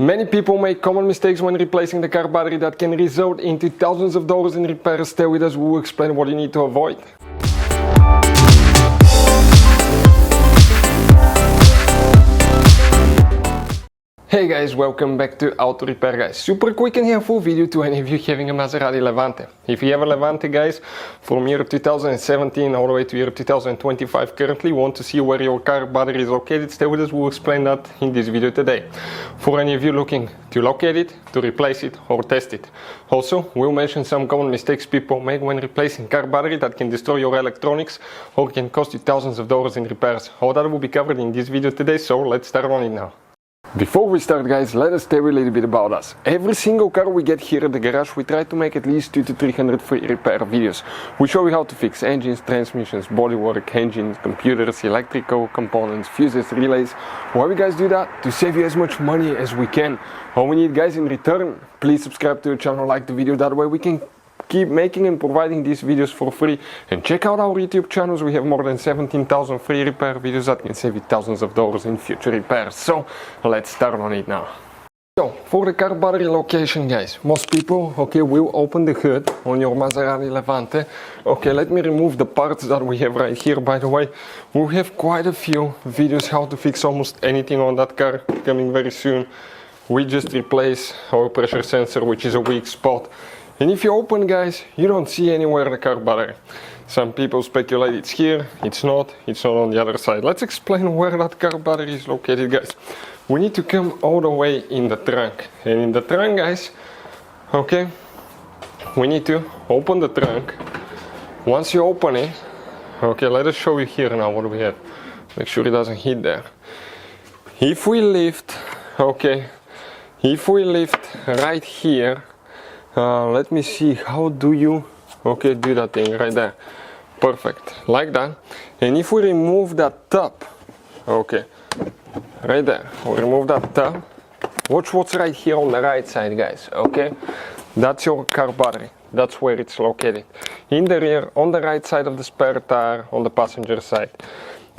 Many people make common mistakes when replacing the car battery that can result into thousands of dollars in repairs. Stay with us, we will explain what you need to avoid. Hey guys, welcome back to Auto Repair guys. Super quick and helpful video to any of you having a Maserati Levante. If you have a Levante guys, from year 2017 all the way to year 2025 currently, want to see where your car battery is located, stay with us, we'll explain that in this video today. For any of you looking to locate it, to replace it or test it. Also, we'll mention some common mistakes people make when replacing car battery that can destroy your electronics or can cost you thousands of dollars in repairs. All that will be covered in this video today, so let's start on it now. Before we start guys, let us tell you a little bit about us. Every single car we get here at the garage, we try to make at least 200 to 300 free repair videos. We show you how to fix engines, transmissions, bodywork, engines, computers, electrical components, fuses, relays. Why we guys do that? To save you as much money as we can. All we need guys in return, please subscribe to the channel, like the video, that way we can keep making and providing these videos for free. And check out our YouTube channels, we have more than 17,000 free repair videos that can save you thousands of dollars in future repairs. So let's start on it now. So for the car battery location guys, most people will open the hood on your Maserati Levante. Let me remove the parts that we have right here. By the way, we have quite a few videos how to fix almost anything on that car coming very soon. We just replace our pressure sensor, which is a weak spot. And if you open guys, you don't see anywhere the car battery. Some people speculate it's here, it's not on the other side. Let's explain where that car battery is located guys. We need to come all the way in the trunk. And in the trunk guys, we need to open the trunk. Once you open it, let us show you here now what we have. Make sure it doesn't hit there. If we lift, right here, let me see, how do you do that thing right there? Perfect, like that. And if we remove that top, right there, we remove that top, watch what's right here on the right side guys. That's your car battery, that's where it's located, in the rear, on the right side of the spare tire, on the passenger side.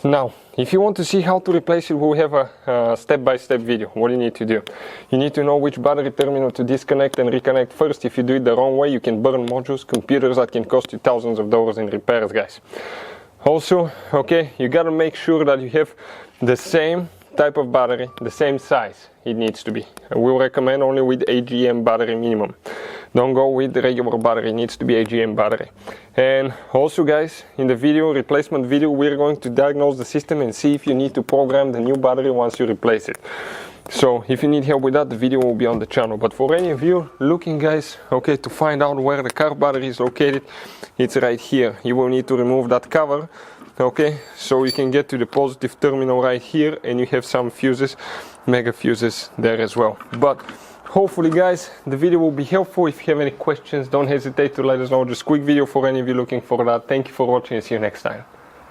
Now, if you want to see how to replace it, we'll have a step-by-step video. What do you need to do? You need to know which battery terminal to disconnect and reconnect first. If you do it the wrong way, you can burn modules, computers that can cost you thousands of dollars in repairs, guys. Also, you gotta make sure that you have the same type of battery, the same size it needs to be. We'll recommend only with AGM battery minimum. Don't go with the regular battery, it needs to be AGM battery. And also guys, in the replacement video, we're going to diagnose the system and see if you need to program the new battery once you replace it. So if you need help with that, the video will be on the channel. But for any of you looking guys, to find out where the car battery is located, it's right here. You will need to remove that cover. So you can get to the positive terminal right here, and you have some fuses, mega fuses there as well. But hopefully guys, the video will be helpful. If you have any questions, don't hesitate to let us know. Just quick video for any of you looking for that. Thank you for watching and see you next time.